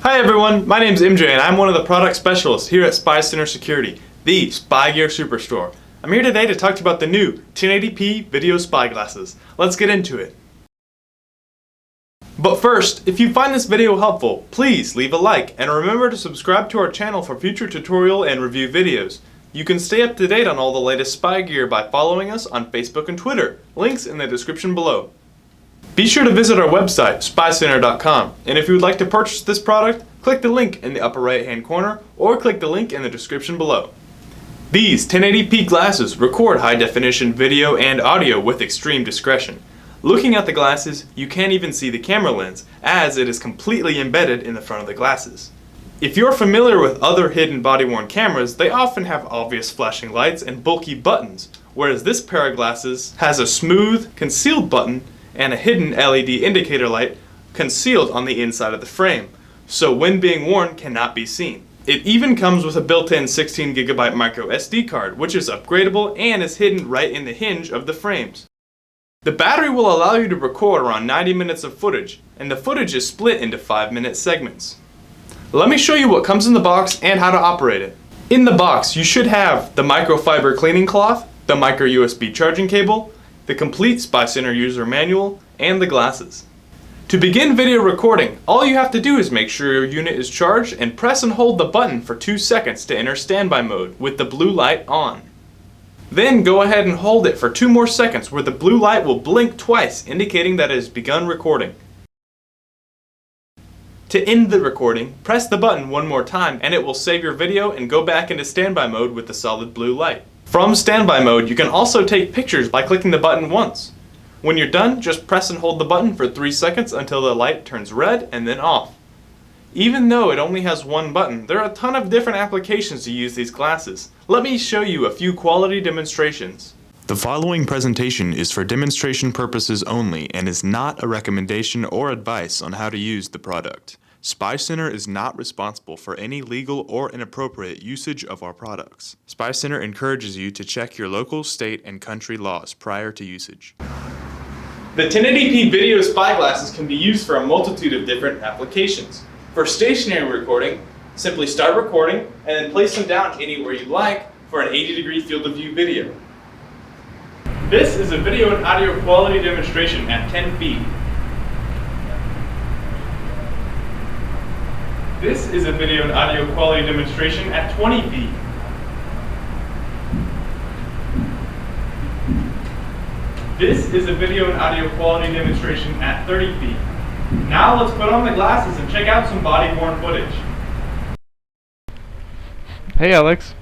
Hi everyone, my name is MJ and I'm one of the product specialists here at Spy Center Security, the spy gear superstore. I'm here today to talk to you about the new 1080p video spy glasses. Let's get into it. But first, if you find this video helpful, please leave a like and remember to subscribe to our channel for future tutorial and review videos. You can stay up to date on all the latest spy gear by following us on Facebook and Twitter, links in the description below. Be sure to visit our website, spycenter.com, and if you would like to purchase this product, click the link in the upper right hand corner or click the link in the description below. These 1080p glasses record high definition video and audio with extreme discretion. Looking at the glasses, you can't even see the camera lens, as it is completely embedded in the front of the glasses. If you're familiar with other hidden body-worn cameras, they often have obvious flashing lights and bulky buttons, whereas this pair of glasses has a smooth, concealed button and a hidden LED indicator light concealed on the inside of the frame, so when being worn cannot be seen. It even comes with a built-in 16GB micro SD card, which is upgradable and is hidden right in the hinge of the frames. The battery will allow you to record around 90 minutes of footage, and the footage is split into 5-minute segments. Let me show you what comes in the box and how to operate it. In the box, you should have the microfiber cleaning cloth, the micro USB charging cable, the complete Spy Center user manual, and the glasses. To begin video recording, all you have to do is make sure your unit is charged and press and hold the button for 2 seconds to enter standby mode with the blue light on. Then go ahead and hold it for 2 more seconds where the blue light will blink twice, indicating that it has begun recording. To end the recording, press the button 1 more time and it will save your video and go back into standby mode with the solid blue light. From standby mode, you can also take pictures by clicking the button once. When you're done, just press and hold the button for 3 seconds until the light turns red and then off. Even though it only has 1 button, there are a ton of different applications to use these glasses. Let me show you a few quality demonstrations. The following presentation is for demonstration purposes only and is not a recommendation or advice on how to use the product. Spy Center is not responsible for any legal or inappropriate usage of our products. Spy Center encourages you to check your local, state, and country laws prior to usage. The 1080p video spy glasses can be used for a multitude of different applications. For stationary recording, simply start recording and then place them down anywhere you like for an 80-degree field of view video. This is a video and audio quality demonstration at 10 feet. This is a video and audio quality demonstration at 20 feet. This is a video and audio quality demonstration at 30 feet. Now let's put on the glasses and check out some body-worn footage. Hey Alex.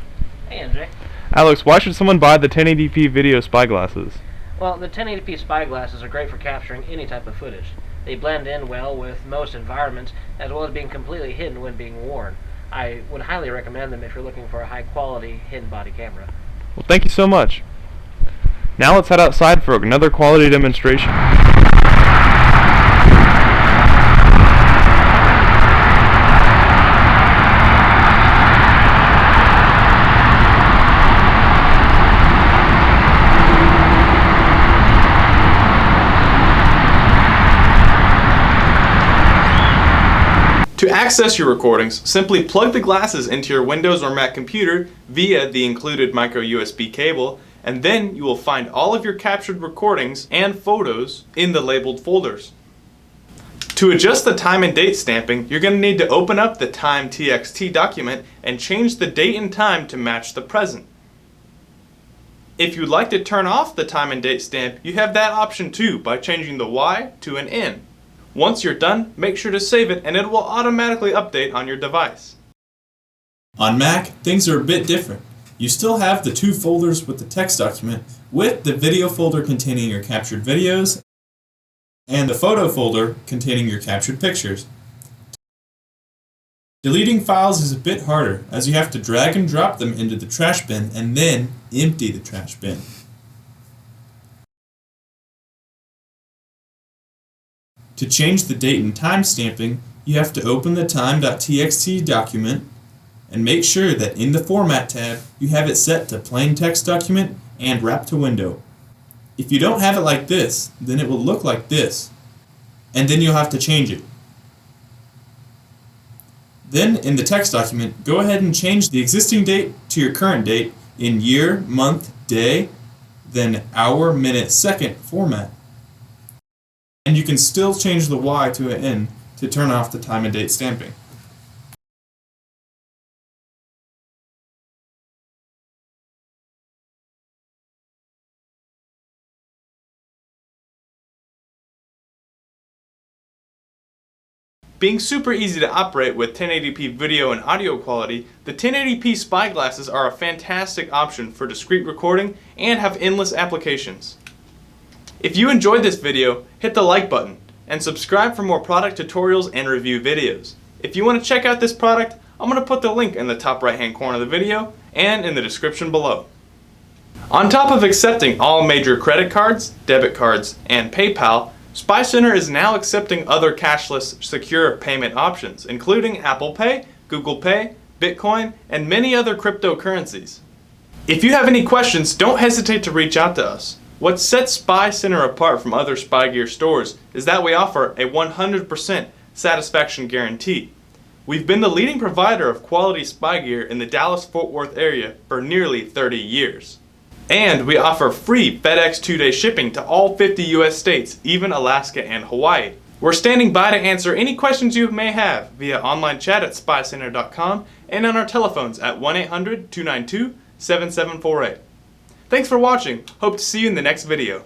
Hey MJ. Alex, why should someone buy the 1080p video spy glasses? Well, the 1080p spy glasses are great for capturing any type of footage. They blend in well with most environments, as well as being completely hidden when being worn. I would highly recommend them if you're looking for a high-quality hidden body camera. Well, thank you so much. Now let's head outside for another quality demonstration. To access your recordings, simply plug the glasses into your Windows or Mac computer via the included micro USB cable, and then you will find all of your captured recordings and photos in the labeled folders. To adjust the time and date stamping, you're going to need to open up the time.txt document and change the date and time to match the present. If you'd like to turn off the time and date stamp, you have that option too by changing the Y to an N. Once you're done, make sure to save it and it will automatically update on your device. On Mac, things are a bit different. You still have the 2 folders with the text document, with the video folder containing your captured videos and the photo folder containing your captured pictures. Deleting files is a bit harder, as you have to drag and drop them into the trash bin and then empty the trash bin. To change the date and time stamping, you have to open the time.txt document and make sure that in the Format tab, you have it set to Plain Text Document and Wrap to Window. If you don't have it like this, then it will look like this, and then you'll have to change it. Then, in the text document, go ahead and change the existing date to your current date in year, month, day, then hour, minute, second format. And you can still change the Y to an N to turn off the time and date stamping. Being super easy to operate with 1080p video and audio quality, the 1080p spyglasses are a fantastic option for discrete recording and have endless applications. If you enjoyed this video, hit the like button and subscribe for more product tutorials and review videos. If you want to check out this product, I'm going to put the link in the top right hand corner of the video and in the description below. On top of accepting all major credit cards, debit cards, and PayPal, Spy Center is now accepting other cashless, secure payment options, including Apple Pay, Google Pay, Bitcoin, and many other cryptocurrencies. If you have any questions, don't hesitate to reach out to us. What sets Spy Center apart from other spy gear stores is that we offer a 100% satisfaction guarantee. We've been the leading provider of quality spy gear in the Dallas-Fort Worth area for nearly 30 years. And we offer free FedEx 2-day shipping to all 50 US states, even Alaska and Hawaii. We're standing by to answer any questions you may have via online chat at spycenter.com and on our telephones at 1-800-292-7748. Thanks for watching. Hope to see you in the next video.